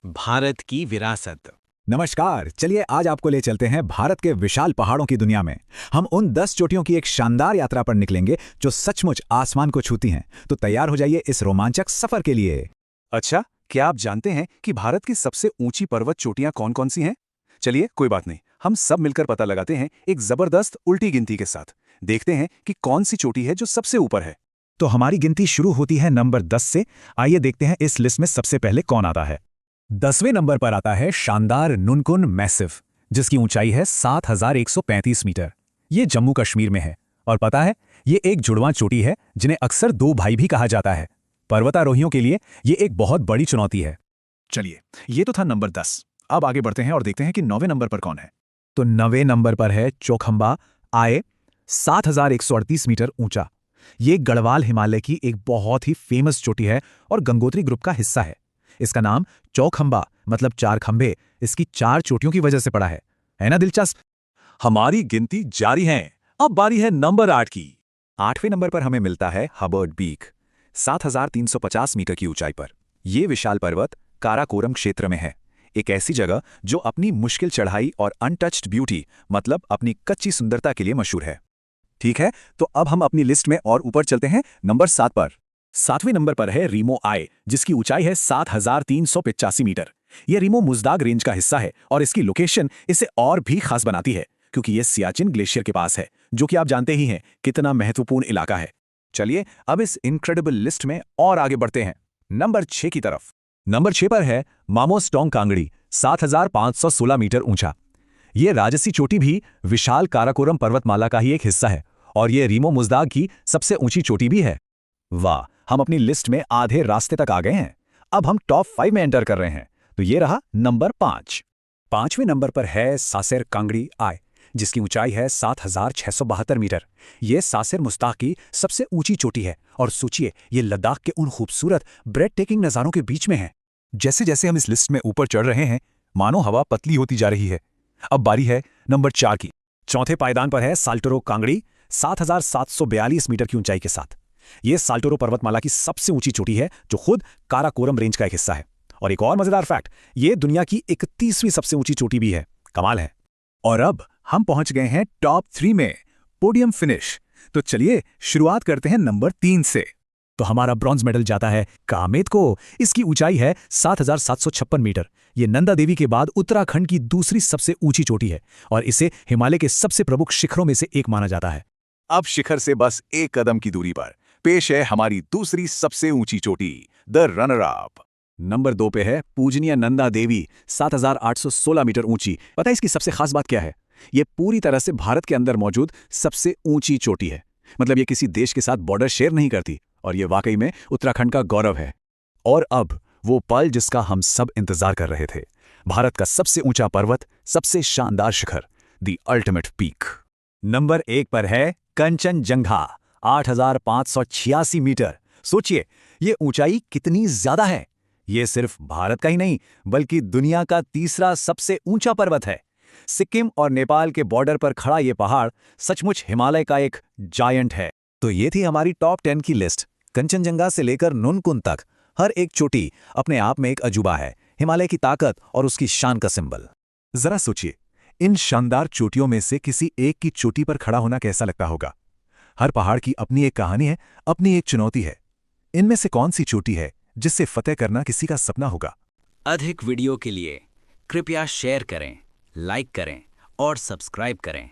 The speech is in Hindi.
भारत की विरासत। नमस्कार। चलिए आज आपको ले चलते हैं भारत के विशाल पहाड़ों की दुनिया में। हम उन 10 चोटियों की एक शानदार यात्रा पर निकलेंगे जो सचमुच आसमान को छूती हैं। तो तैयार हो जाइए इस रोमांचक सफर के लिए। अच्छा, क्या आप जानते हैं कि भारत की सबसे ऊंची पर्वत चोटियां कौन-कौन सी हैं? चलिए कोई बात नहीं, हम सब मिलकर पता लगाते हैं एक जबरदस्त उल्टी गिनती के साथ। देखते हैं कि कौन सी चोटी है जो सबसे ऊपर है। तो हमारी गिनती शुरू होती है नंबर 10 से। आइए देखते हैं इस लिस्ट में सबसे पहले कौन आता है। 10वें नंबर पर आता है शानदार नुनकुन मैसिव, जिसकी ऊंचाई है 7135 मीटर। ये जम्मू कश्मीर में है और पता है ये एक जुड़वां चोटी है जिन्हें अक्सर दो भाई भी कहा जाता है। पर्वतारोहियों के लिए ये एक बहुत बड़ी चुनौती है। चलिए, ये तो था नंबर 10। अब आगे बढ़ते हैं और देखते हैं कि 9वें नंबर पर कौन है। तो 9वें नंबर पर है चौखंबा आए, 7138 मीटर ऊंचा। ये गढ़वाल हिमालय की एक बहुत ही फेमस चोटी है और गंगोत्री ग्रुप का हिस्सा है। इसका नाम चौखंबा मतलब चार खंभे इसकी 4 चोटियों की वजह से पड़ा है ना दिलचस्प। हमारी गिनती जारी है। अब बारी है नंबर 8 की। 8वें नंबर पर हमें मिलता है हबर्ड पीक, 7350 मीटर की ऊंचाई पर। यह विशाल पर्वत काराकोरम क्षेत्र में है, एक ऐसी जगह जो अपनी मुश्किल चढ़ाई और अनटच्ड ब्यूटी मतलब अपनी कच्ची सुंदरता के लिए मशहूर है। ठीक है, तो अब हम अपनी लिस्ट में और ऊपर चलते हैं नंबर 7 पर। 7वें नंबर पर है रीमो आय, जिसकी ऊंचाई है 7385 मीटर। यह रीमो मुजदाग रेंज का हिस्सा है और इसकी लोकेशन इसे और भी खास बनाती है क्योंकि यह सियाचिन ग्लेशियर के पास है, जो कि आप जानते ही हैं कितना महत्वपूर्ण इलाका है। चलिए अब इस इनक्रेडिबल लिस्ट में और आगे बढ़ते हैं नंबर 6 की तरफ। नंबर 6 पर है मामोस्टोंग कांगड़ी, 7516 मीटर ऊंचा। ये राजसी चोटी भी विशाल काराकोरम पर्वतमाला का ही एक हिस्सा है और ये रीमो मुजदाग की सबसे ऊंची चोटी भी है। वाह, हम अपनी लिस्ट में आधे रास्ते तक आ गए हैं। अब हम टॉप 5 में एंटर कर रहे हैं। तो ये रहा नंबर 5। 5वें नंबर पर है सासेर कांगड़ी आय, जिसकी ऊंचाई है 7672 मीटर। यह सासेर मुस्ताक की सबसे ऊंची चोटी है और सोचिए ये लद्दाख के उन खूबसूरत ब्रेड टेकिंग नज़ारों के बीच में है। जैसे जैसे हम इस लिस्ट में ऊपर चढ़ रहे हैं मानो हवा पतली होती जा रही है। अब बारी है नंबर 4 की। चौथे पायदान पर है साल्टोरो कांगड़ी, 7742 मीटर की ऊंचाई के साथ। यह साल्टोरो पर्वतमाला की सबसे ऊंची चोटी है जो खुद काराकोरम रेंज का एक हिस्सा है। और एक और मजेदार फैक्ट, यह दुनिया की 31वीं सबसे ऊंची चोटी भी है। कमाल है। और अब हम पहुंच गए हैं टॉप 3 में, पोडियम फिनिश। तो चलिए शुरुआत करते हैं नंबर 3 से। तो हमारा ब्रॉन्ज मेडल जाता है कामेत को। इसकी ऊंचाई है 7756 मीटर। ये नंदा देवी के बाद उत्तराखंड की दूसरी सबसे ऊंची चोटी है और इसे हिमालय के सबसे प्रमुख शिखरों में से एक माना जाता है। अब शिखर से बस एक कदम की दूरी पर पेश है हमारी दूसरी सबसे ऊंची चोटी, द रनर अप। नंबर 2 पे है पूजनीय नंदा देवी, 7816 मीटर ऊंची। पता है इसकी सबसे खास बात क्या है? ये पूरी तरह से भारत के अंदर मौजूद सबसे ऊंची चोटी है। मतलब ये किसी देश के साथ बॉर्डर शेयर नहीं करती और ये वाकई में उत्तराखंड का गौरव है। और अब वो पल जिसका हम सब इंतजार कर रहे थे, भारत का सबसे ऊंचा पर्वत, सबसे शानदार शिखर, द अल्टीमेट पीक। नंबर 1 पर है कंचनजंगा, 8586 मीटर। सोचिए ये ऊंचाई कितनी ज्यादा है। ये सिर्फ भारत का ही नहीं बल्कि दुनिया का तीसरा सबसे ऊंचा पर्वत है। सिक्किम और नेपाल के बॉर्डर पर खड़ा ये पहाड़ सचमुच हिमालय का एक जायंट है। तो ये थी हमारी टॉप 10 की लिस्ट। कंचनजंगा से लेकर नुनकुन तक हर एक चोटी अपने आप में एक अजूबा है, हिमालय की ताकत और उसकी शान का सिंबल। जरा सोचिए, इन शानदार चोटियों में से किसी एक की चोटी पर खड़ा होना कैसा लगता होगा। हर पहाड़ की अपनी एक कहानी है, अपनी एक चुनौती है। इनमें से कौन सी चोटी है जिससे फतेह करना किसी का सपना होगा? अधिक वीडियो के लिए कृपया शेयर करें, लाइक करें और सब्सक्राइब करें।